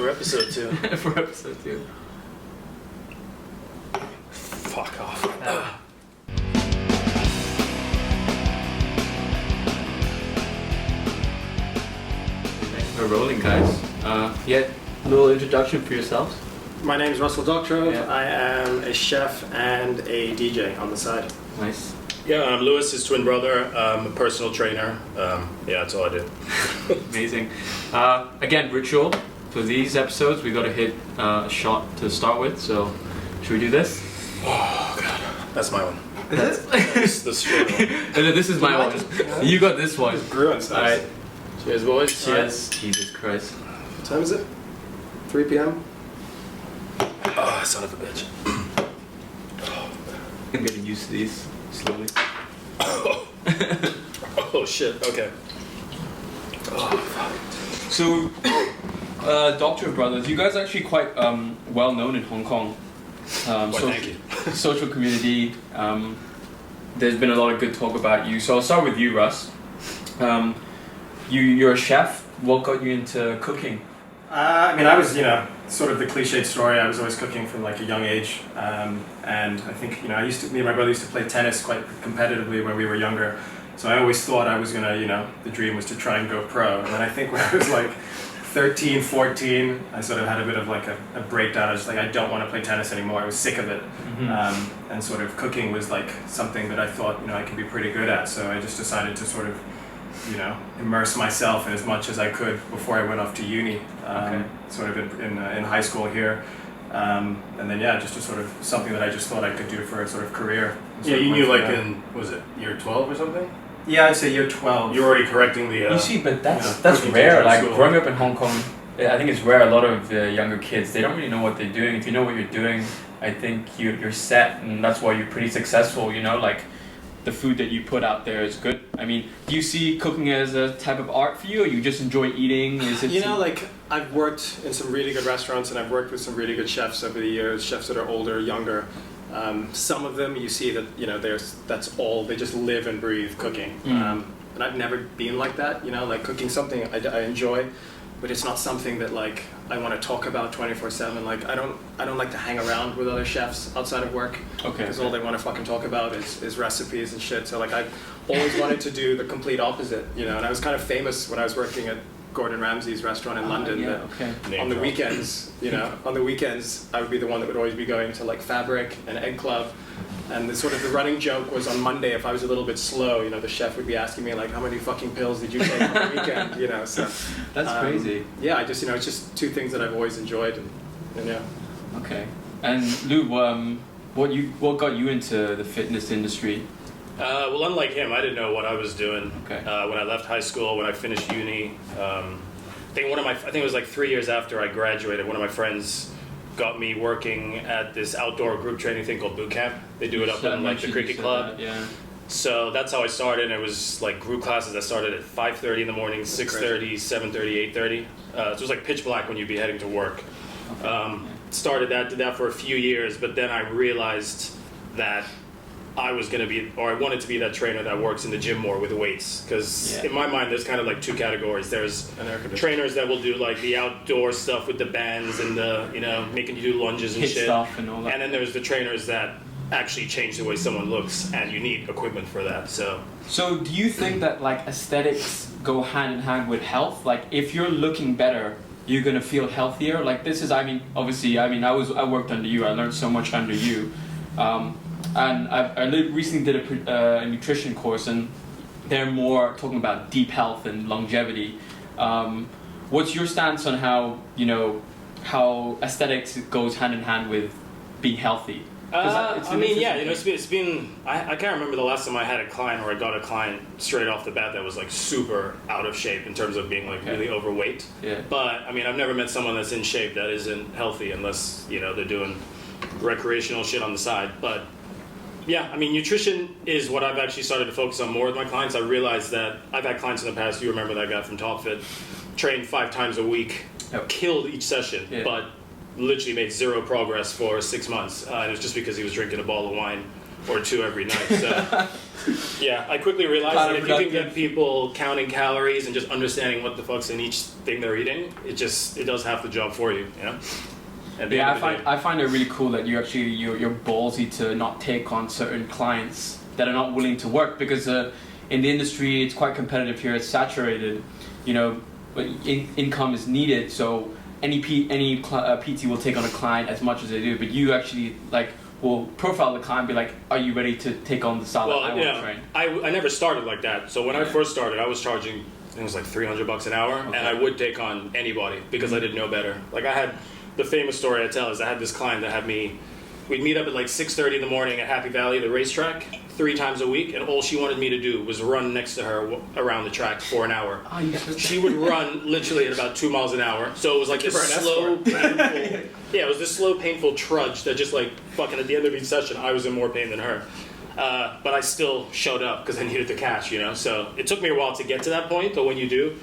For episode 2. For episode 2. Fuck off. We're rolling, guys. Yeah, a little introduction for yourselves. My name is Russell Doctrove. Yeah. I am a chef and a DJ on the side. Nice. Yeah, I'm Lewis, his twin brother. I'm a personal trainer. Yeah, that's all I do. Amazing. Again, ritual. For these episodes, we got to hit a shot to start with. So, should we do this? Oh, God. That's my one. Is it? That's the straight one. No, this is my one. You got this one. Bruins. All right. Cheers, boys. Cheers. Jesus Christ. What time is it? 3 p.m. Oh, son of a bitch. I'm getting used to these slowly. Oh, shit. Okay. Oh, fuck. So, Doctrove Brothers, you guys are actually quite well known in Hong Kong. Thank you. Social community. There's been a lot of good talk about you. So I'll start with you, Russ. You're a chef. What got you into cooking? I was, sort of the cliched story. I was always cooking from like a young age. And I think, me and my brother used to play tennis quite competitively when we were younger. So I always thought I was gonna, the dream was to try and go pro. And then I think when I was like 13, 14, I sort of had a bit of like a breakdown. I was like, I don't want to play tennis anymore. I was sick of it. Mm-hmm. And sort of cooking was like something that I thought, I could be pretty good at. So I just decided to sort of, immerse myself in as much as I could before I went off to uni, sort of in high school here. And then, just a sort of something that I just thought I could do for a sort of career. Yeah, you knew like in, was it year 12 or something? Yeah, I'd say year 12. You're already correcting the... You see, but that's cooking rare. teacher Like school. growing up in Hong Kong, I think it's rare. A lot of younger kids, they don't really know what they're doing. If you know what you're doing, I think you're set, and that's why you're pretty successful. Like the food that you put out there is good. I mean, do you see cooking as a type of art for you, or you just enjoy eating? Is it? I've worked in some really good restaurants, and I've worked with some really good chefs over the years. Chefs that are older, younger. Some of them you see that that's all they just live and breathe cooking. And I've never been like that. Like cooking something I enjoy, but it's not something that like I want to talk about 24/7. Like I don't like to hang around with other chefs outside of work. Okay. Because all they want to fucking talk about is recipes and shit. So like I've always wanted to do the complete opposite. And I was kind of famous when I was working at Gordon Ramsay's restaurant in London. Yeah, okay. On the weekends, on the weekends, I would be the one that would always be going to like Fabric and Egg Club, and the running joke was on Monday if I was a little bit slow, the chef would be asking me like, how many fucking pills did you take on the weekend, So That's crazy. Yeah, I just it's just two things that I've always enjoyed, and yeah. Okay. And Lou, what got you into the fitness industry? Well, unlike him, I didn't know what I was doing. Okay. When I left high school, when I finished uni, I think it was like 3 years after I graduated, one of my friends got me working at this outdoor group training thing called boot camp. They do it up in like the cricket club. Yeah. So that's how I started. It was like group classes that started at 5:30 in the morning, 6:30, 7:30, 8:30. So it was like pitch black when you'd be heading to work. Okay. Started that, did that for a few years, but then I realized that I wanted to be that trainer that works in the gym more with the weights. Because in my mind, there's kind of like two categories. There's trainers that will do like the outdoor stuff with the bands and the, making you do lunges and Hit shit. stuff and all that. And then there's the trainers that actually change the way someone looks, and you need equipment for that. So do you think that like aesthetics go hand in hand with health? Like if you're looking better, you're gonna feel healthier? Like this is, obviously, I worked under you. I learned so much under you. And I recently did a nutrition course, and they're more talking about deep health and longevity. What's your stance on how aesthetics goes hand in hand with being healthy? It's been. I can't remember the last time I had a client or I got a client straight off the bat that was like super out of shape in terms of being like really overweight. Yeah. But I've never met someone that's in shape that isn't healthy unless they're doing recreational shit on the side. But yeah, nutrition is what I've actually started to focus on more with my clients. I realized that I've had clients in the past. You remember that guy from Top Fit, trained 5 times a week, killed each session, but literally made zero progress for 6 months. And it was just because he was drinking a bottle of wine or 2 every night. So yeah, I quickly realized that if you can get people counting calories and just understanding what the fuck's in each thing they're eating, it does half the job for you, you know? I find it really cool that you're ballsy to not take on certain clients that are not willing to work, because in the industry it's quite competitive here. It's saturated, you know, but income is needed. So any PT will take on a client as much as they do, but you actually will profile the client, be like, are you ready to take on the style that I want to train? I never started like that. So when I first started, I was charging, I think it was like $300 an hour, and I would take on anybody because I didn't know better. Like, I had the famous story I tell is I had this client that had me, we'd meet up at like 6:30 in the morning at Happy Valley, the racetrack, 3 times a week, and all she wanted me to do was run next to her around the track for an hour. She would run literally at about 2 miles an hour. So it was like this slow, painful, it was this slow, painful trudge that just like fucking at the end of each session, I was in more pain than her. But I still showed up because I needed the cash, you know? So it took me a while to get to that point, but when you do,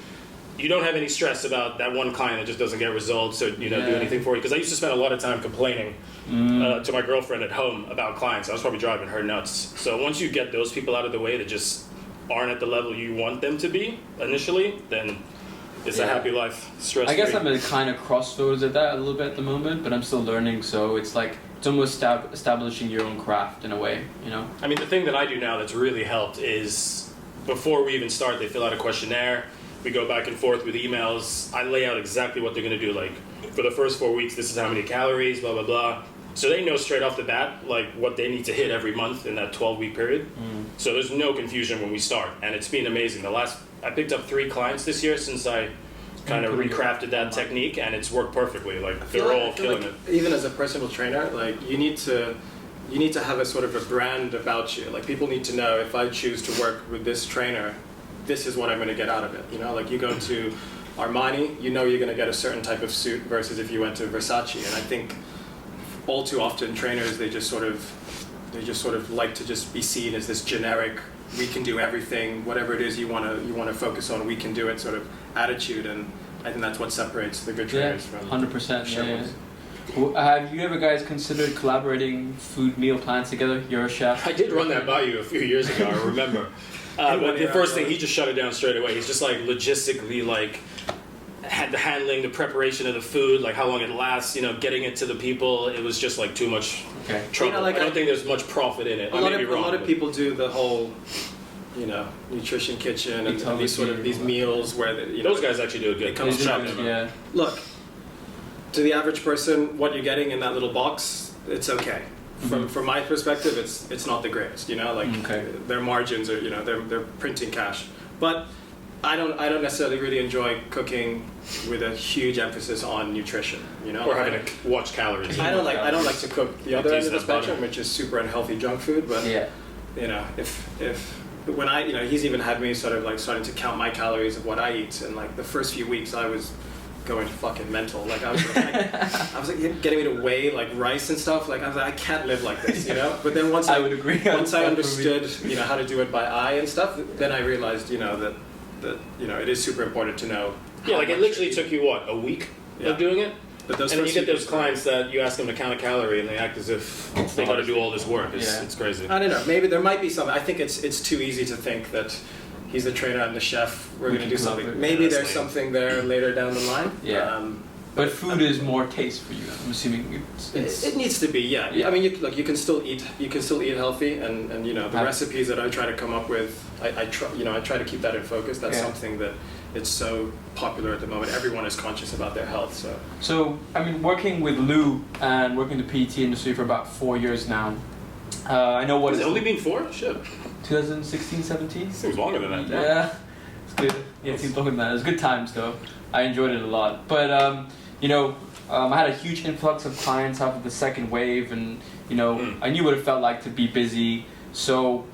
you don't have any stress about that one client that just doesn't get results or do anything for you. Because I used to spend a lot of time complaining to my girlfriend at home about clients. I was probably driving her nuts. So once you get those people out of the way that just aren't at the level you want them to be initially, then it's a happy life, stress-free. I guess I'm at a kind of crossroads at that a little bit at the moment, but I'm still learning. So it's like it's almost establishing your own craft in a way, you know. I mean, the thing that I do now that's really helped is before we even start, they fill out a questionnaire. We go back and forth with emails. I lay out exactly what they're going to do. Like, for the first 4 weeks, this is how many calories, blah, blah, blah. So they know straight off the bat, like, what they need to hit every month in that 12-week period. So there's no confusion when we start. And it's been amazing. I picked up 3 clients this year since I kind of recrafted that technique, and it's worked perfectly. Like, they're all killing it. Even as a personal trainer, like, you need to have a sort of a brand about you. Like, people need to know, if I choose to work with this trainer, this is what I'm going to get out of it. You know, like, you go to Armani, you know you're going to get a certain type of suit versus if you went to Versace. And I think all too often trainers, they just sort of like to just be seen as this generic, we can do everything, whatever it is you want to focus on, we can do it sort of attitude. And I think that's what separates the good trainers from 100%. Yeah. Well, have you ever guys considered collaborating food meal plans together? You're a chef. I did run that by you a few years ago, I remember. But the first thing, he just shut it down straight away. He's just like logistically, like, had the handling, the preparation of the food, like how long it lasts, you know, getting it to the people. It was just like too much trouble. You know, like, I don't think there's much profit in it. A lot of people do the whole, you know, nutrition kitchen and these meals where those guys actually do a good. It comes yeah. Look, to the average person, what you're getting in that little box, it's okay. From my perspective, it's not the greatest, you know, like their margins are, you know, they're printing cash. But I don't necessarily really enjoy cooking with a huge emphasis on nutrition, you know. Or having to watch calories. I don't like to cook the other end of the spectrum, which is super unhealthy junk food. But you know, if when I, you know, he's even had me sort of like starting to count my calories of what I eat, and like the first few weeks I was going fucking mental. Like I was like getting me to weigh like rice and stuff. Like I was like, I can't live like this, you know. But then once I understood, you know, how to do it by eye and stuff, then I realized, you know, that you know, it is super important to know. Yeah, like it literally took you what, a week of doing it? But those and then you get those clients that you ask them to count a calorie and they act as if they got to do all this work. It's crazy. I don't know. Maybe there might be something. I think it's too easy to think that he's the trainer and the chef. We're going to do something. Maybe there's something there later down the line. Yeah. But food is more taste for you. I'm assuming it needs to be. Yeah. I mean, you can still eat. You can still eat healthy, and you know the recipes that I try to come up with. I try to keep that in focus. That's something that it's so popular at the moment. Everyone is conscious about their health. So I mean, working with Lou and working in the PT industry for about 4 years now. I know what has it only been 4? Shit. 2016, 17? Seems longer than that. Yeah, it's good. Yeah, it seems longer than that. It was good times though. I enjoyed it a lot. But you know, I had a huge influx of clients after the second wave, and you know, I knew what it felt like to be busy. So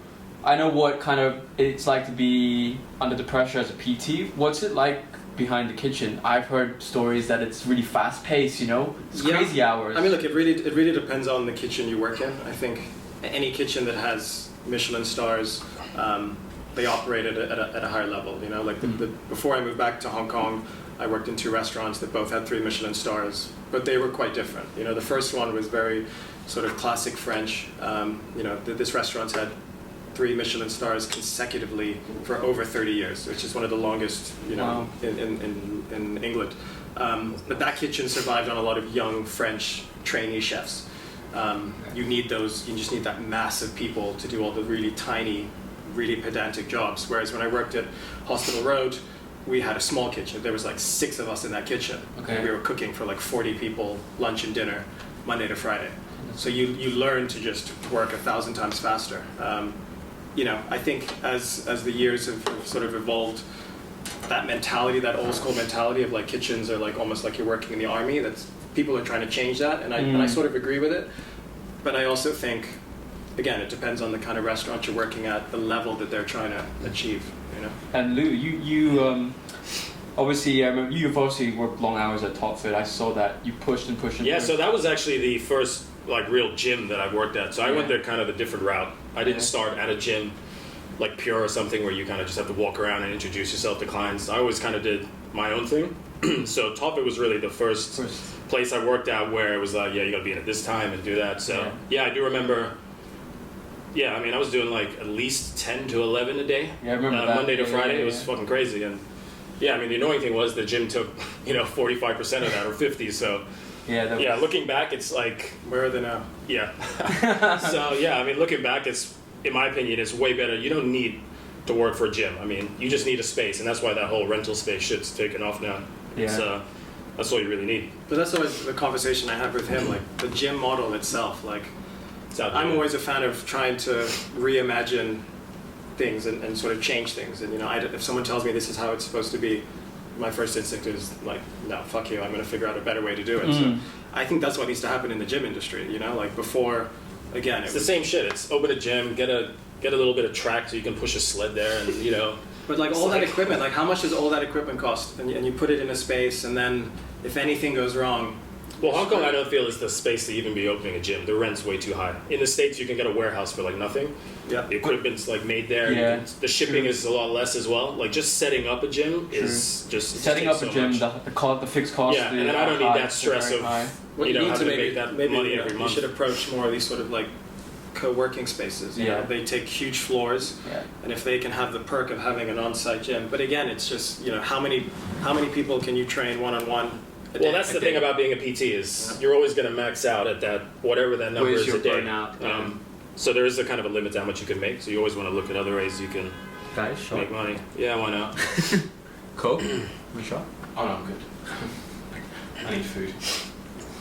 I know what kind of it's like to be under the pressure as a PT. What's it like behind the kitchen? I've heard stories that it's really fast paced. You know, it's crazy hours. I mean, look, it really depends on the kitchen you work in. I think any kitchen that has Michelin stars, they operate at a higher level. You know, like before I moved back to Hong Kong, I worked in 2 restaurants that both had 3 Michelin stars, but they were quite different. You know, the first one was very sort of classic French. This restaurant's had 3 Michelin stars consecutively for over 30 years, which is one of the longest, Wow. in England. But that kitchen survived on a lot of young French trainee chefs. You just need that mass of people to do all the really tiny, really pedantic jobs. Whereas when I worked at Hospital Road, we had a small kitchen. There was like 6 of us in that kitchen. Okay. And we were cooking for like 40 people, lunch and dinner, Monday to Friday. So you learn to just work 1,000 times faster. I think as the years have sort of evolved, that mentality, that old school mentality of like kitchens are like almost like you're working in the army. That's people are trying to change that, and I sort of agree with it. But I also think, again, it depends on the kind of restaurant you're working at, the level that they're trying to achieve. And Lou, you obviously, I remember you've obviously worked long hours at Doctrove. I saw that you pushed and pushed and Yeah, pushed. so that was actually the first like real gym that I've worked at. So I went there kind of a different route. I didn't start at a gym like Pure or something where you kind of just have to walk around and introduce yourself to clients. I always kind of did my own thing. So Doctrove was really the first place I worked at where it was like, yeah, you got to be in at this time and do that. So yeah, I do remember. Yeah, I mean, I was doing like at least 10 to 11 a day. Yeah, I remember that. Monday to Friday. It was fucking crazy. And yeah, I mean, the annoying thing was the gym took 45% of that or 50. So yeah, looking back, it's like, Where are they now? yeah. So yeah, I mean, looking back, it's, in my opinion, it's way better. You don't need to work for a gym. I mean, you just need a space, and that's why that whole rental space shit's taken off now. Yeah. That's all you really need. But that's always the conversation I have with him, like the gym model itself. Like, It's out I'm there. always a fan of trying to reimagine things and sort of change things. And if someone tells me this is how it's supposed to be, my first instinct is like, no, fuck you. I'm going to figure out a better way to do it. So I think that's what needs to happen in the gym industry. Like before, again, It's the same shit. It's open a gym, get a little bit of track so you can push a sled there, and But like all that equipment, like how much does all that equipment cost? And you put it in a space, and then if anything goes wrong. Well, Hong Kong, I don't feel is the space to even be opening a gym. The rent's way too high. In the States, you can get a warehouse for like nothing. Yeah. The equipment's like made there. Yeah. The shipping is a lot less as well. Like just setting up a gym is just setting up takes a so gym, much. the fixed cost. Yeah, and then I don't need that stress of What you need having to to make that money every you month. should approach more of these sort of like co-working spaces. You know, they take huge floors, and if they can have the perk of having an on-site gym. But again, it's just how many people can you train one-on-one? Well, that's the thing about being a PT is you're always going to max out at that whatever that number is a day. Burnout? So there is a kind of a limit to how much you can make. So you always want to look at other ways you can Guys, shot. make money. Yeah, why not? Coke? We shot? Oh no, I'm good. I need food.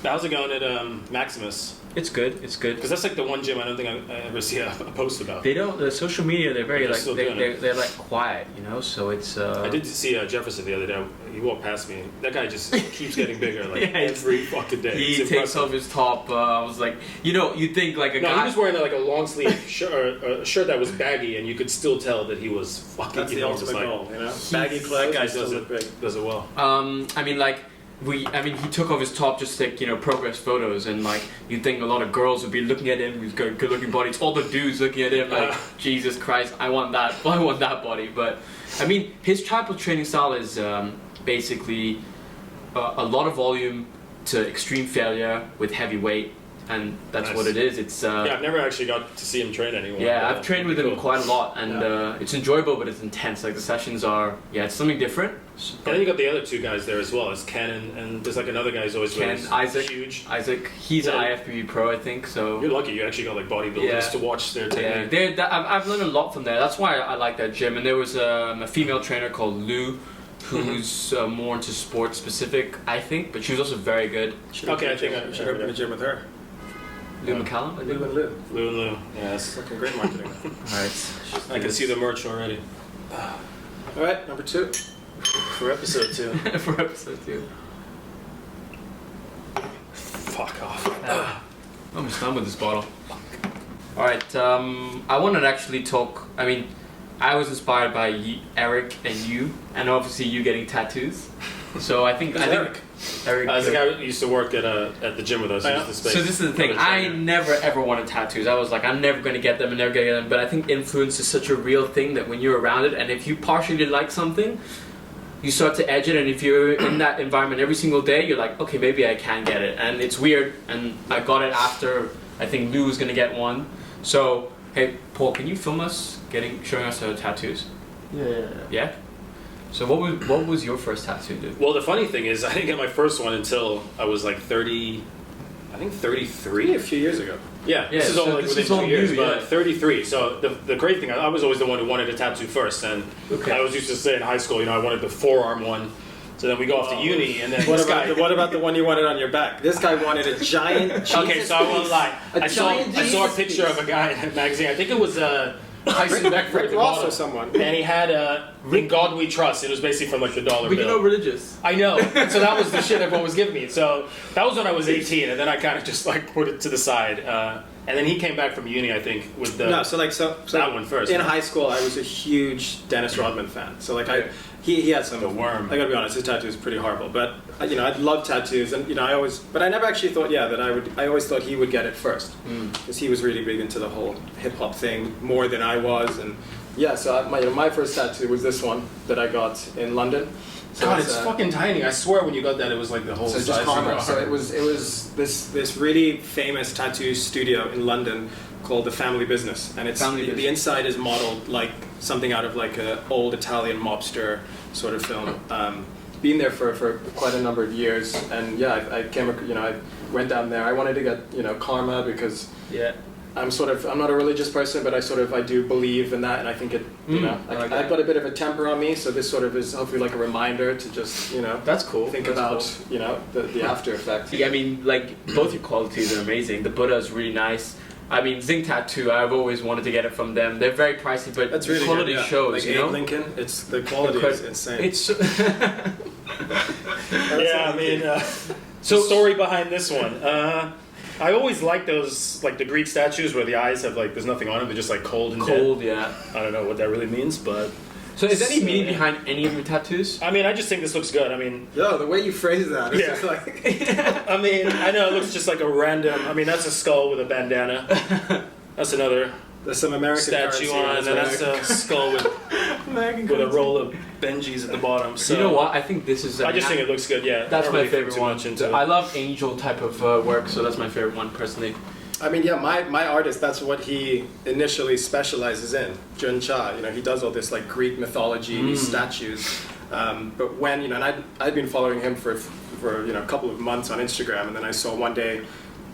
How's it going at Maximus? It's good. It's good. Because that's like the one gym I don't think I ever see a post about. They don't. The social media, they're very They're like still doing it. they're like quiet, So it's. I did see Jefferson the other day. He walked past me. That guy just keeps getting bigger, like Yeah, every fucking day. He It's takes impressive. off his top. I was like, you think like a No, guy. he was wearing like a long sleeve shirt, a shirt that was baggy, and you could still tell that he was fucking. That's the just ultimate like, goal, Baggy That clothes, guy but still does look big. it well. I mean, like. he took off his top just to take, progress photos, and like you'd think a lot of girls would be looking at him. He's got a good-looking body. It's all the dudes looking at him like, Jesus Christ, I want that body. But I mean, his type of training style is basically a lot of volume to extreme failure with heavy weight, and that's Nice. what it is. It's Yeah, I've never actually got to see him train anymore. yeah, I've trained with him Cool. quite a lot, and it's enjoyable, but it's intense. Like the sessions are, it's something different. And then you got the other two guys there as well. It's Ken and there's like another guy who's always Ken, with us. Isaac. Huge. Isaac, he's an Yeah. IFBB pro, I think. So You're lucky. You actually got like bodybuilders Yeah. to watch their yeah, technique. I've learned a lot from there. That's why I like that gym. And there was a female trainer called Lou, who's more into sports specific, I think, but she was also very good. Okay, I think I should open a gym with her. Lou McCallum, I think. Lou and Lou. Lou and Lou. Yeah, that's, Fucking great marketing. Alright. I can see the merch already. All right, number 2. For episode 2. For episode 2. Fuck off. I'm almost done with this bottle. Alright, I wanted to actually talk. I mean, I was inspired by Eric and you, and obviously you getting tattoos. So I think. Eric? Eric. As a guy who used to work at the gym with us, Oh, yeah? used the space. So this is the thing. I never ever wanted tattoos. I was like, I'm never going to get them. I'm never going to get them. But I think influence is such a real thing that when you're around it, and if you partially like something, you start to edge it. And if you're in that environment every single day, you're like, okay, maybe I can get it. And it's weird. And I got it after I think Lou was gonna get one. So hey, Paul, can you film us showing us our tattoos? Yeah. Yeah. So what was your first tattoo, dude? Well, the funny thing is, I didn't get my first one until I was like 30, I think 33. A few years ago. Yeah, Yeah, this is so all like this within is all 2 years, new, but yeah. 33. So the great thing, I was always the one who wanted a tattoo first, and Okay. I was used to say in high school, I wanted the forearm one. So then we go off to uni, and then What this about guy. what about the one you wanted on your back? This guy wanted a giant. Okay, so I won't lie. A I saw giant a Jesus picture piece. of a guy in a magazine. I think it was Tyson Beckford at Rick the Ross bottom. or someone. And he had "In God We Trust." It was basically from like the dollar But you're bill. not religious. I know. And so that was the shit everyone was giving me. So that was when I was 18, and then I kind of just like put it to the side. And then he came back from uni, I think, with the No, so that one first. In right? high school, I was a huge Dennis Rodman fan. So like he had some. The worm. I gotta be honest, his tattoo is pretty horrible. But I love tattoos, and but I never actually thought that I always thought he would get it first because he was really big into the whole hip hop thing more than I was, and yeah. So my first tattoo was this one that I got in London. So God, it's fucking tiny. I swear when you got that, it was like the whole So size just of your karma. arm. So it was this really famous tattoo studio in London called the Family Business, and the inside is modeled like something out of like an old Italian mobster sort of film. Been there for quite a number of years, and yeah, I came, I went down there. I wanted to get karma because Yeah. I'm not a religious person, but I do believe in that, and I think it I've got a bit of a temper on me, so this sort of is hopefully like a reminder to just That's cool. think That's about cool. the after effect. Yeah, I mean, like both your qualities are amazing. The Buddha is really nice. I mean, Zinc Tattoo, I've always wanted to get it from them. They're very pricey, but That's the really quality good, yeah. shows, Like you know? Abe Lincoln, the quality is insane. It's Yeah, I mean, so the story behind this one. I always like those, like the Greek statues where the eyes have like, there's nothing on them, they're just like cold and cold, dead. yeah. I don't know what that really means, but. So is there any meaning yeah. behind any of your tattoos? I mean, I just think this looks good. I mean, Yo, the way you phrase that, it's Yeah. just like I mean, I know it looks just like a random. I mean, that's a skull with a bandana. That's another there's some American statue currency in on, and this, then right? that's a skull with a roll of Benjis at the bottom. So you know what? I think this is. I just think it looks good. Yeah, that's I don't my really think favorite too one. much into it. I love angel type of work, so that's my favorite one personally. I mean, yeah, my artist, that's what he initially specializes in. Jun Cha, he does all this like Greek mythology, these statues. But when, and I'd been following him for a couple of months on Instagram, and then I saw one day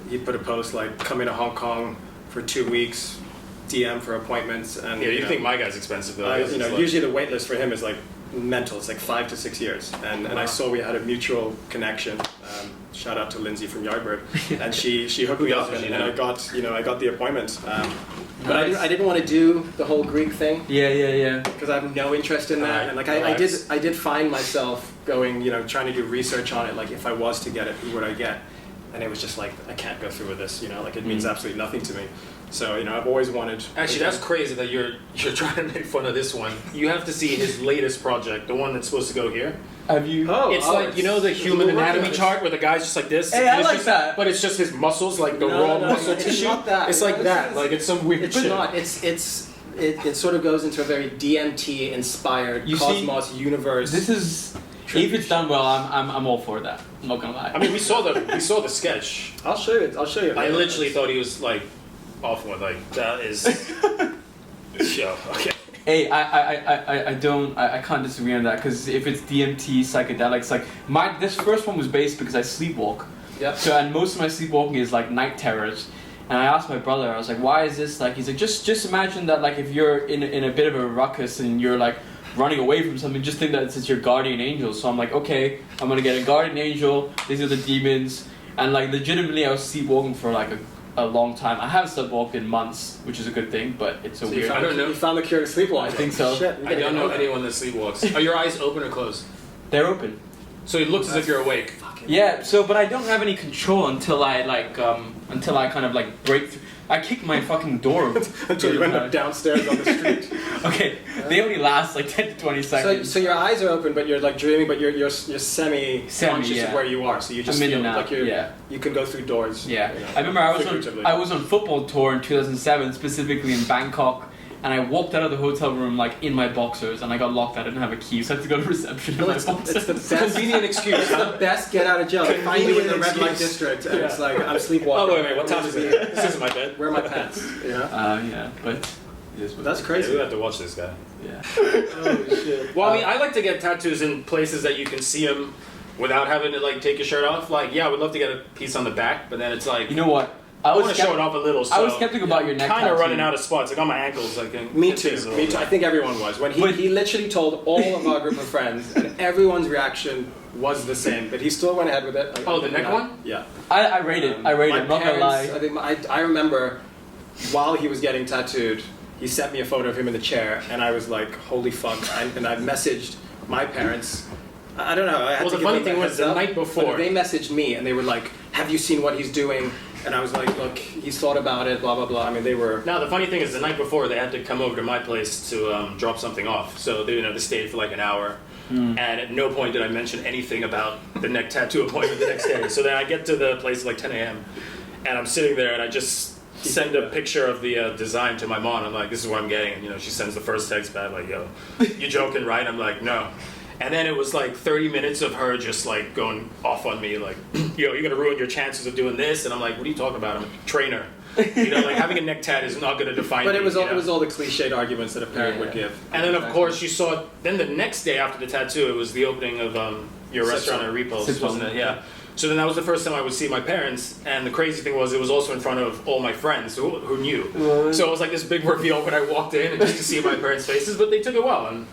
he put a post like, coming to Hong Kong for 2 weeks, DM for appointments, and Yeah, you think my guy's expensive though? This is like- usually the wait list for him is like mental. It's like 5 to 6 years, and I saw we had a mutual connection. Shout out to Lindsay from Yardbird, and she hooked me up, and I got the appointment. But I didn't want to do the whole Greek thing Yeah. because I have no interest in that, and like I did find myself going, trying to do research on it. Like if I was to get it, who would I get? And it was just like I can't go through with this. Like it means absolutely nothing to me. So I've always wanted. Actually, that's crazy that you're trying to make fun of this one. You have to see his latest project, the one that's supposed to go here. Have you? It's like the human anatomy chart where the guy's just like this. Hey, and I it's like just, that. But it's just his muscles, like the No, raw no, muscle it's tissue. not that. It's like No, that. this Like it's some weird It's shit. not. It sort of goes into a very DMT inspired You see, cosmos universe. This is. If it's done well, I'm all for that. I'm not gonna lie. I mean, we saw the sketch. I'll show you. I literally thought he was like off one. Like that is show. Okay. Hey, I can't disagree on that because if it's DMT psychedelics, like this first one was based because I sleepwalk. Yep. So and most of my sleepwalking is like night terrors, and I asked my brother, I was like, why is this like? He's like, just imagine that like if you're in a bit of a ruckus and you're like running away from something, just think that it's your guardian angel. So I'm like, okay, I'm gonna get a guardian angel. These are the demons, and like legitimately, I was sleepwalking for like a long time. I haven't sleepwalked in months, which is a good thing, but it's a So weird. I don't know. You found the cure to sleepwalking. I think so. Shit, I don't know anyone that sleepwalks. Are your eyes open or closed? They're open. So it looks as if you're awake. Yeah, so but I don't have any control until I kind of like break through. I kick my fucking door Until you end up downstairs on the street. Okay, they only last like 10 to 20 So, seconds. so your eyes are open, but you're like dreaming, but you're semi-conscious yeah. of where you are. So you just I'm in feel and like out, yeah. you can go through doors. Yeah, you know, I remember figuratively. I was on football tour in 2007, specifically in Bangkok, and I walked out of the hotel room like in my boxers, and I got locked. I didn't have a key, so I had to go to reception in my boxers. It's the best convenient excuse. It's the best get out of jail. They find you in the red light district, and it's like I'm sleepwalking. Oh wait, what time is it? This is my bed. Where are my pants? Yeah, but That's crazy. Yeah, we have to watch this guy. yeah. Oh shit. Well, I mean, I like to get tattoos in places that you can see them without having to like take your shirt off. Like, yeah, I would love to get a piece on the back, but then it's like You know what? I want to show it off a little. So I was skeptical about your neck kind of tattoo. running out of spots. Like on my ankles, like Me too. Me too. I think everyone was when he literally told all of our group of friends, and everyone's reaction was the same. But he still went ahead with it. Like, Oh, the neck one? Yeah. I rate it. I rate My it. Not gonna parents, lie. I think I remember while he was getting tattooed, he sent me a photo of him in the chair, and I was like, "Holy fuck!" And I messaged my parents. I don't know. I had Well, to the give funny them a thing was heads the up, night before- but they messaged me, and they were like, "Have you seen what he's doing?" And I was like, "Look, he's thought about it. Blah blah blah." I mean, they were. Now the funny thing is, the night before they had to come over to my place to drop something off. So they stayed for like an hour, and at no point did I mention anything about the neck tattoo appointment the next day. So then I get to the place at like 10 a.m. and I'm sitting there and I just send a picture of the design to my mom. I'm like, "This is what I'm getting," and she sends the first text back like, "Yo, you joking, right?" I'm like, "No." And then it was like 30 minutes of her just like going off on me, like, "You're gonna ruin your chances of doing this." And I'm like, "What are you talking about? I'm a trainer." Like having a neck tat is not gonna define But me. it was all the cliched arguments that a parent would give. And then of course you saw. Then the next day after the tattoo, it was the opening of your restaurant at Repos, wasn't it? Yeah. So then that was the first time I would see my parents, and the crazy thing was it was also in front of all my friends who knew. So it was like this big reveal when I walked in, and just to see my parents' faces, but they took it well, and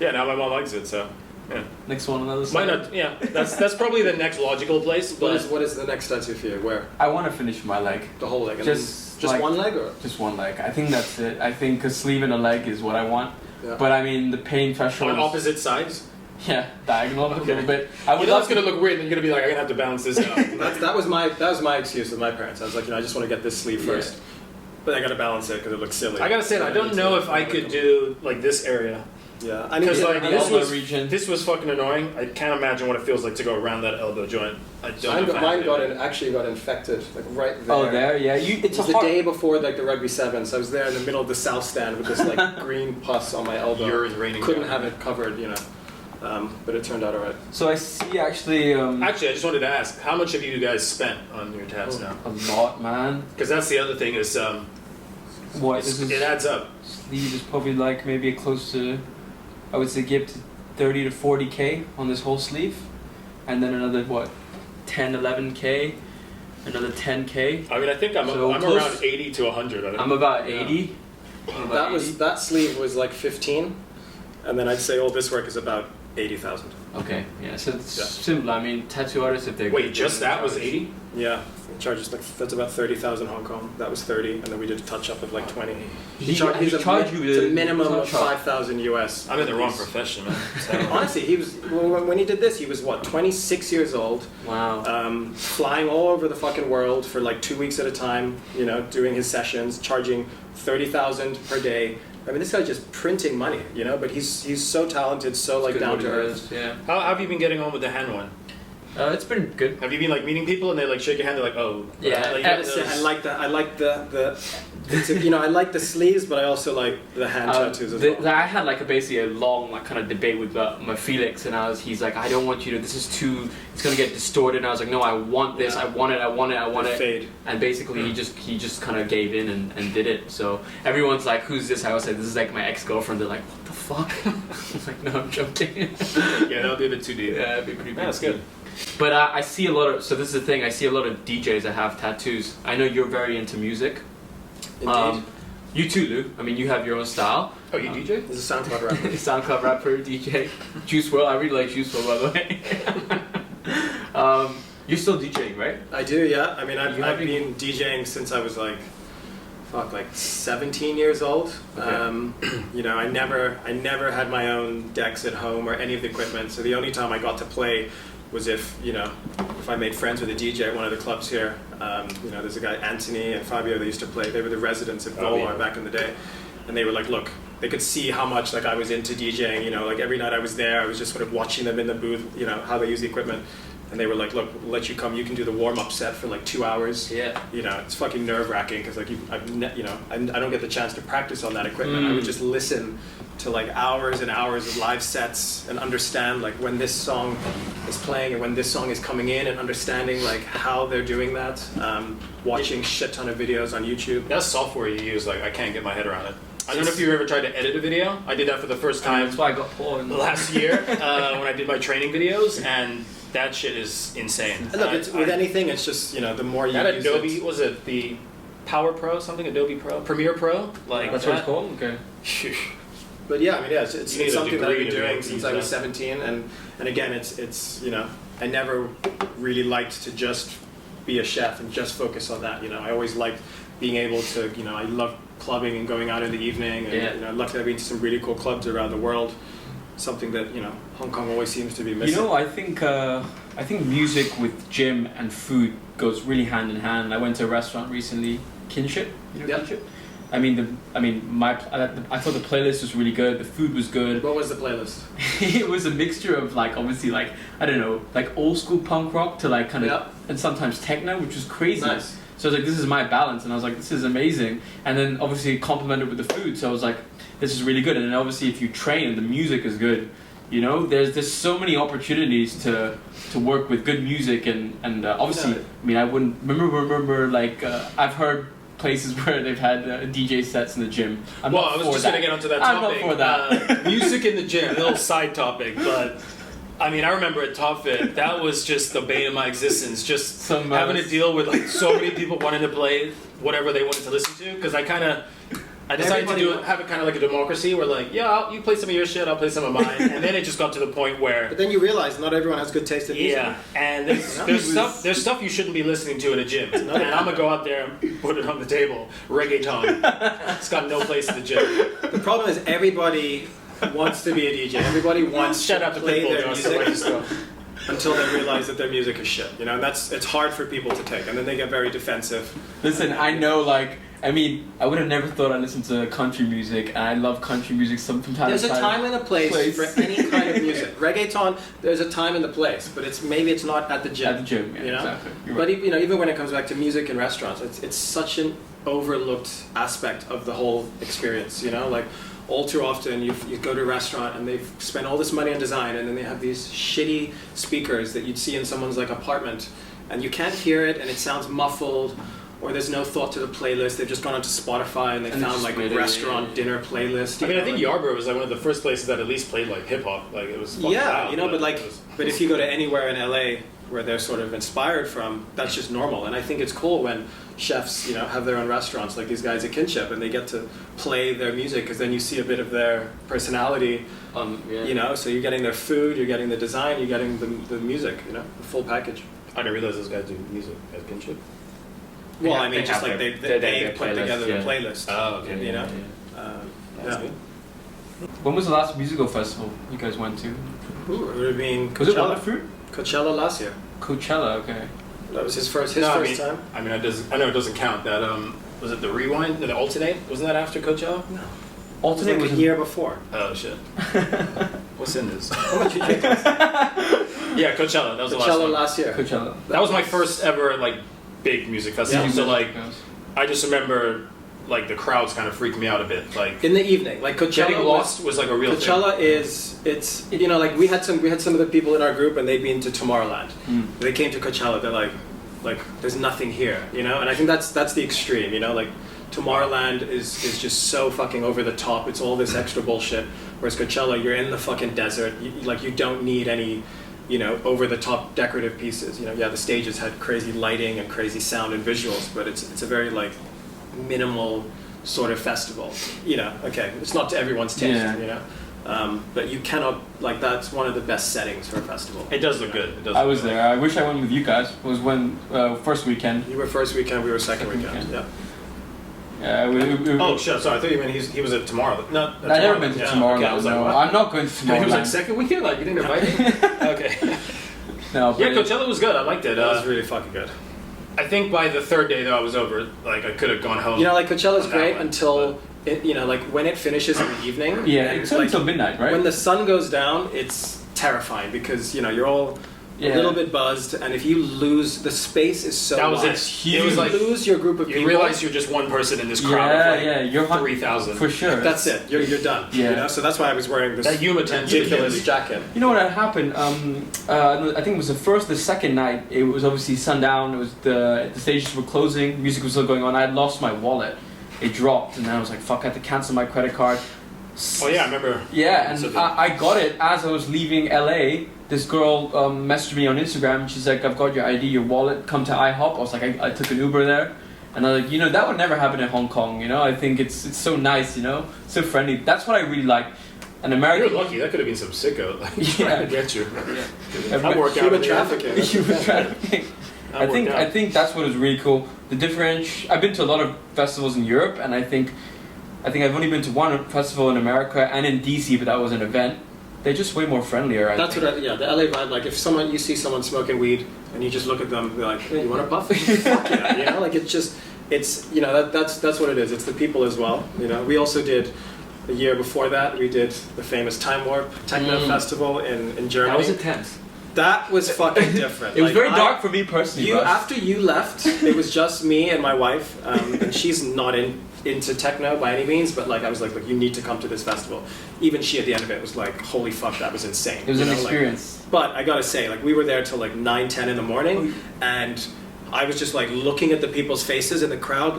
yeah, now my mom likes it. So yeah. Next one, another. Might not. Yeah, that's probably the next logical place. But What is the next tattoo for you? Where? I want to finish my leg. The whole leg? And Just then, like- one leg or? Just one leg. I think that's it. I think a sleeve and a leg is what I want. Yeah. But I mean, the pain threshold. on is- opposite sides. Yeah, diagonal a Okay. little bit. I would It's love gonna look weird, and you're gonna be like, "I'm gonna have to balance this out." That was my excuse with my parents. I was like, I just want to get this sleeve first, but I got to balance it because it looks silly. I gotta say, I don't know if I could do like this area. Yeah, I need Because to. like the this elbow was region. this was fucking annoying. I can't imagine what it feels like to go around that elbow joint. I don't know if I Mine have it. actually got infected, like right there. Oh, there, yeah. It It's was a the hard. day before like the rugby sevens. I was there in the middle of the south stand with this like green pus on my elbow. Urine raining Couldn't down. have it covered, but it turned out alright. So I see actually Actually, I just wanted to ask, how much have you guys spent on your tabs now? a lot, man. Because that's the other thing is, What this is it adds up. sleeve is probably like maybe close to, I would say, give to 30 to 40k on this whole sleeve, and then another what, 10, 11k, another 10k. I mean, I think I'm So around 80 to 100. I think. I'm about 80. I'm about 80. That sleeve was like 15, and then I'd say all this work is about 80,000. Okay, yeah. So it's Yeah. simple. I mean, tattoo artists if they Wait, just that was 80? Yeah, it charges that's about 30,000 Hong Kong. That was 30, and then we did a touch up of like 20. He charged charged you it's a the minimum of touch-up. 5,000 US. I'm in the wrong profession, man. So- Honestly, he was when he did this. He was what 26 years old, Wow. flying all over the fucking world for like 2 weeks at a time. Doing his sessions, charging 30,000 per day. I mean, this guy's just printing money, but he's so talented, so like Good down what to he earth. does, Yeah. How have you been getting on with the hand one? It's been good. Have you been like meeting people and they like shake your hand? They're like, "Oh, Yeah, Like, and those- I like the I like the sleeves, but I also like the hand tattoos as well. I had like basically a long like kind of debate with my Felix, and he's like, I don't want you to. This is too. It's gonna get distorted. And I was like, no, I want this. Yeah. I want it. I want it. I want it. Fade. And basically, he just kind of gave in and did it. So everyone's like, who's this? I always say this is like my ex-girlfriend. They're like, what the fuck? I'm like, no, I'm joking. Yeah, that'll be a bit too deep. Yeah, it'd be pretty. Yeah, that's good. But I see a lot of. So this is the thing. I see a lot of DJs that have tattoos. I know you're very into music. Indeed. You too, Lou. I mean, you have your own style. Oh, you DJ? This is a SoundCloud rapper. SoundCloud rapper, DJ, Juice WRLD. I really like Juice WRLD, by the way. You're still DJing, right? I do, yeah. I mean, I've You having- been DJing since I was like 17 years old. Okay. I never had my own decks at home or any of the equipment. So the only time I got to play was if I made friends with a DJ at one of the clubs here. There's a guy, Anthony and Fabio, they used to play. They were the residents at Oh, Volmar yeah. back in the day. And they were like, look, they could see how much like I was into DJing. Like every night I was there, I was just sort of watching them in the booth, how they use the equipment. and they were like, look, we'll let you come, you can do the warm-up set for like 2 hours. Yeah. You know, it's fucking nerve-wracking because like I don't get the chance to practice on that equipment. I would just listen to like hours and hours of live sets and understand like when this song is playing and when this song is coming in, and understanding like how they're doing that. Watching shit ton of videos on YouTube. That software you use, like I can't get my head around it. I don't know if you ever tried to edit a video. I did that for the first time That's why I got porn. last year when I did my training videos, and that shit is insane. Look, with anything, it's just, you know, the more you that use Adobe, it. was it the Power Pro, something, Adobe Pro, Premiere Pro? Like That's what it's called? Okay. But yeah, I mean, yeah, it's You need a something that I've degree been to be able doing to since use I was that. 17, and again, it's you know, I never really liked to just be a chef and just focus on that. You know, I always liked being able to, you know, I love clubbing and going out in the evening, and Yeah. you know, luckily I've been to some really cool clubs around the world. Something that, you know, Hong Kong always seems to be missing. You know, I think music with gym and food goes really hand in hand. I went to a restaurant recently, Kinship. You know Yep. Kinship? I thought the playlist was really good. The food was good. What was the playlist? It was a mixture of like, obviously, like, I don't know, like old school punk rock to like kind of, Yep. and sometimes techno, which was crazy. Nice. So I was like, this is my balance, and I was like, this is amazing. And then obviously complemented with the food, so I was like, this is really good. And then obviously if you train and the music is good, you know, there's so many opportunities to work with good music, and obviously, Yeah. I mean, I wouldn't remember like I've heard places where they've had DJ sets in the gym. I'm Well, not I was for just that. going to get onto that I'm topic. not for that. Music in the gym, a little side topic, but I mean, I remember at Top Fit, that was just the bane of my existence. Just Some, having to deal with like so many people wanting to play whatever they wanted to listen to, because I decided to have it kind of like a democracy where like, yeah, you play some of your shit, I'll play some of mine, and then it just got to the point where. But then you realize not everyone has good taste in music. Yeah, and there's stuff you shouldn't be listening to at a gym, and I'm gonna go out there and put it on the table. Reggaeton, it's got no place in the gym. The problem is everybody wants to be a DJ. Everybody wants Shout to out to play Pitbull, their I still like his music stuff. until they realize that their music is shit. You know, and it's hard for people to take, and then they get very defensive. Listen, I know, like, I mean, I would have never thought I'd listen to country music, and I love country music from time There's to a time. time and a place for any kind of music. Reggaeton, there's a time and a place, but maybe it's not at the gym. At the gym, yeah, you know? exactly. You're But right. you know, even when it comes back to music and restaurants, it's such an overlooked aspect of the whole experience. You know, like all too often you go to a restaurant and they've spent all this money on design, and then they have these shitty speakers that you'd see in someone's like apartment, and you can't hear it, and it sounds muffled. Or there's no thought to the playlist. They've just gone onto Spotify and they And found just like made a it, restaurant yeah. dinner playlist. I mean, you I think know, Yarborough was like one of the first places that at least played like hip hop. Like it was. Fucking yeah, loud, you know, but like, it was- but if you go to anywhere in LA where they're sort of inspired from, that's just normal. And I think it's cool when chefs, you know, have their own restaurants like these guys at Kinship, and they get to play their music, because then you see a bit of their personality. Yeah. You know, so you're getting their food, you're getting the design, you're getting the music. You know, the full package. I didn't realize those guys do music at Kinship. Well, have- I mean, they just have like their- they their put playlist, together yeah. the playlist. Oh, okay. You know. That's Yeah. good. When was the last musical festival you guys went to? Ooh, it would have been Was it Coachella. Waterford? Coachella last year. Coachella, okay. That was his first No, first time. I mean, I know it doesn't count. That was it the Rewind, the Alternate? Wasn't that after Coachella? No. Alternate It was was like a year before. Oh shit. What's in this? How much you drink last Yeah, Coachella. That was the last Coachella one. last year. Coachella. That was my first ever like big music festival. Yeah. So like, I just remember like the crowds kind of freaked me out a bit. Like In the evening, like Coachella. getting lost was like a real Coachella is it's you know, like we had some of the people in our group, and they'd been to Tomorrowland. They came to Coachella. They're like there's nothing here, you know. And I think that's the extreme, you know. Like Tomorrowland is just so fucking over the top. It's all this extra bullshit. Whereas Coachella, you're in the fucking desert. You don't need any, you know, over the top decorative pieces. You know, yeah, the stages had crazy lighting and crazy sound and visuals, but it's a very like minimal sort of festival. You know, okay, it's not to everyone's taste. Yeah. You know. But you cannot, like, that's one of the best settings for a festival. It does look good. It does I look was good. there. I wish I went with you guys. It was when first weekend. You were first weekend, we were second weekend. weekend. Yeah. Yeah, Oh shit! Sorry, I thought you meant he was at Tomorrow. No, I never been to Tomorrowland. Okay, I was like, no, what? I'm not going to He was like Tomorrowland. second weekend. Like you didn't invite me. Okay. No, but Yeah, Coachella was good. I liked it. That was really fucking good. I think by the third day though, I was over. Like I could have gone home. You know, like Coachella's on that great one, until it, you know, like when it finishes in the evening. yeah, and it's like, until midnight, right? when the sun goes down, it's terrifying because you know you're all a little bit buzzed, and if you lose, the space is so That was wide. it. huge. It was like You lose your group of you people. realize you're just one person in this crowd of you're 3,000. for sure. That's it. You're done. Yeah. You know? So that's why I was wearing this That Yuma tent ridiculous jacket. You know what had happened? I think it was the second night. It was obviously sundown. It was the stages were closing. Music was still going on. I had lost my wallet. It dropped, and then I was like, "Fuck!" I had to cancel my credit card. Oh yeah, I remember. Yeah, and So I got it as I was leaving LA. This girl messaged me on Instagram. And she's like, "I've got your ID, your wallet. Come to IHOP." I was like, I took an Uber there, and I was like, that would never happen in Hong Kong. I think it's so nice. So friendly. That's what I really like. An American. You're lucky. That could have been some sicko Yeah. trying to get you. Yeah. That worked out. Human trafficking. Human trafficking. I think that's what is really cool. The I've been to a lot of festivals in Europe, and I think I've only been to one festival in America and in DC, but that was an event. They're just way more friendlier. That's what the LA vibe. Like if you see someone smoking weed and you just look at them, they're like, hey, "You want a puff?" Fuck yeah, like it's that's what it is. It's the people as well. We also did. A year before that, we did the famous Time Warp Techno Festival in Germany. That was intense. That was fucking different. It was very dark for me personally. After you left, it was just me and my wife, and she's not into techno by any means, but I was like, "Look, you need to come to this festival." Even she at the end of it was like, "Holy fuck, that was insane." It was an experience. But I gotta say, we were there till 9, 10 in the morning, and I was just looking at the people's faces in the crowd,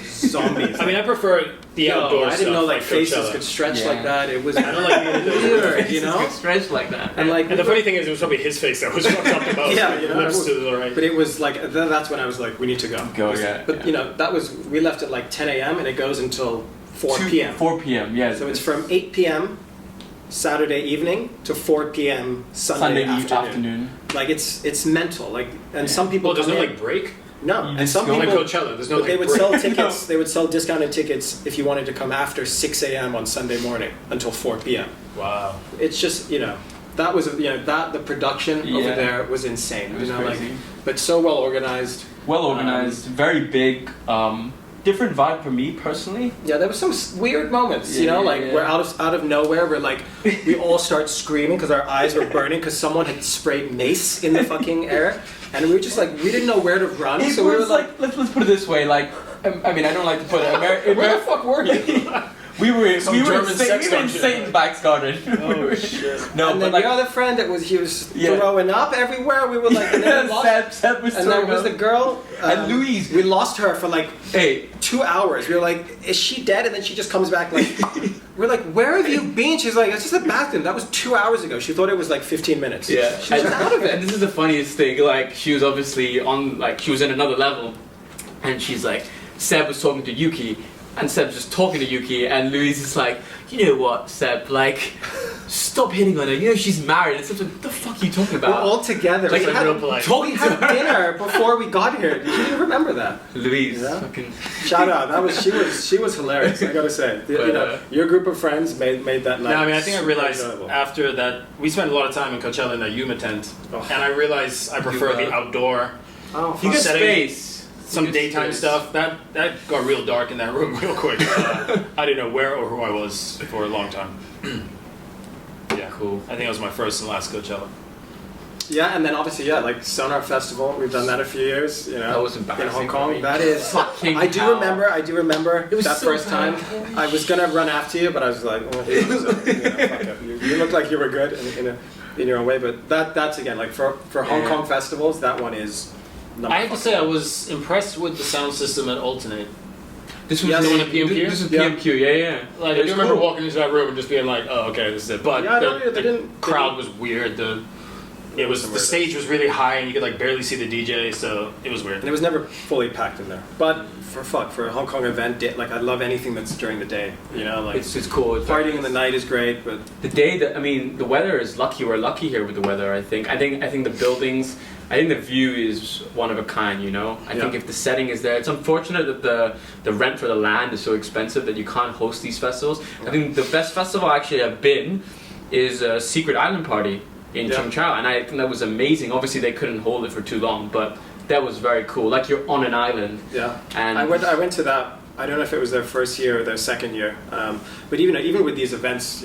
zombies. I mean, I prefer the outdoor I didn't know stuff, faces Coachella. could stretch like that. It was I don't like being weird, Stretched like that. And And the funny thing is, it was probably his face that was fucked up the most. Yeah, lips to the right. But it was that's when I was like, we need to go. But that was we left at 10 a.m. and it goes until 4 p.m. 4 p.m. Yeah. So it's from 8 p.m. Saturday evening to 4 p.m. Sunday afternoon. It's mental. And some people there's come no in, break. No, You and just some go people. Like Coachella, there's no But they would break. sell tickets. They would sell discounted tickets if you wanted to come after 6 a.m. on Sunday morning until 4 p.m. Wow. It's just that was the production over there was insane. It was crazy. But so well organized. Well organized, very big. Different vibe for me personally. Yeah, there were some weird moments. Yeah, we're out of nowhere. We're we all start screaming because our eyes were burning because someone had sprayed mace in the fucking air, and we were just we didn't know where to run. It so we were was let's put it this way. I don't like to put it. where the fuck were you? We were Some we were German in, sex we were in dungeon. Satan's back garden. Oh shit. No, And but then your other friend he was throwing up everywhere. We were and then we lost, Seb was and then throwing was the up. girl And Louise. We lost her for Hey, 2 hours. We were like, is she dead? And then she just comes back we're like, where have you been? She's like, it's just the bathroom. That was 2 hours ago. She thought it was 15 minutes. yeah. She was out of And it. this is the funniest thing. She was obviously on. She was in another level, and she's like, Seb was talking to Yuki. And Seb's just talking to Yuki, and Louise is like, "You know what, Seb? Stop hitting on her. She's married." And Seb's like, "What the fuck are you talking We're about?" all together. Like, we had, real polite. we talking to had her. dinner before we got here. Do you remember that? Louise, Yeah. fucking. Shout out. She was hilarious. I gotta say. But, your group of friends made that night. No, I mean, I think I realized enjoyable. after that, we spent a lot of time in Coachella in that Yuma tent, Oh. and I realized I prefer the outdoor, Oh, You fuck. get setting. space. some You get daytime space. stuff. That got real dark in that room real quick. I didn't know where or who I was for a long time. Yeah, Cool. I think it was my first and last Coachella. Yeah, and then obviously, Sonar Festival. We've done that a few years. That was in embarrassing Hong for Kong. me. That is. Fucking I do hell. remember It was that so first bad. time. I was gonna run after you, but I was like, fuck it. You looked like you were good in your own way, but that's again for Hong Kong festivals. That one is. I have to say, I was impressed with the sound system at Alternate. This was Yes. The one at PMQ? This was Yeah. PMQ. Yeah. Like, I do remember walking into that room and just being like, "Oh, okay, this is it." But Yeah, the they didn't. crowd was weird. The stage was really high, and you could barely see the DJ, so it was weird. And it was never fully packed in there. But for a Hong Kong event, I love anything that's during the day. It's cool. It's Partying in the night is great, but the day that the weather is lucky. We're lucky here with the weather. I think the buildings. I think the view is one of a kind. I think if the setting is there, it's unfortunate that the rent for the land is so expensive that you can't host these festivals. I think the best festival actually I've been is a Secret Island Party in Chung Chau, and I think that was amazing. Obviously they couldn't hold it for too long, but that was very cool. You're on an island. yeah. And I went to that. I don't know if it was their first year or their second year, but even with these events,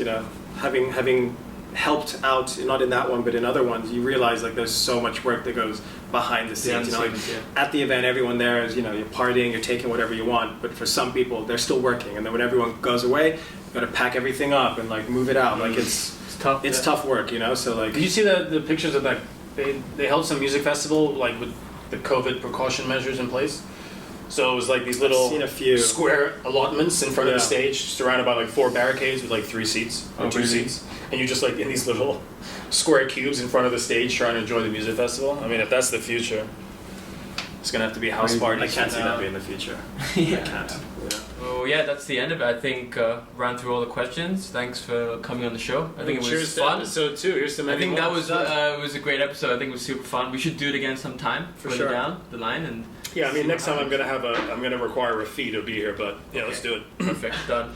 having helped out, not in that one, but in other ones, you realize like there's so much work that goes behind the scenes. You know, like, at the event, everyone there is, you know, you're partying, you're taking whatever you want, but for some people, they're still working. And then when everyone goes away, you got to pack everything up and like move it out. Like it's tough. It's tough work, you know. So like, Did you see the pictures of that? They held some music festival like with the COVID precaution measures in place. So it was like these little seen a few. square allotments in front of the Yeah. stage, surrounded by like 4 barricades with like 3 seats or 2 really? seats, and you're just like in these little square cubes in front of the stage trying to enjoy the music festival. I mean, if that's the future, it's gonna have to be house Crazy. parties. I can't see from now that on. being the future. Yeah. I can't. Yeah. Well, yeah, that's the end of it. I think ran through all the questions. Thanks for coming on the show. I think it Cheers was to fun. episode 2. Here's to I many think more. that was a great episode. I think it was super fun. We should do it again sometime. For Further sure. down the line and Yeah, I mean, see next what time I'm gonna require a fee to be here, but yeah, let's do it. perfect done.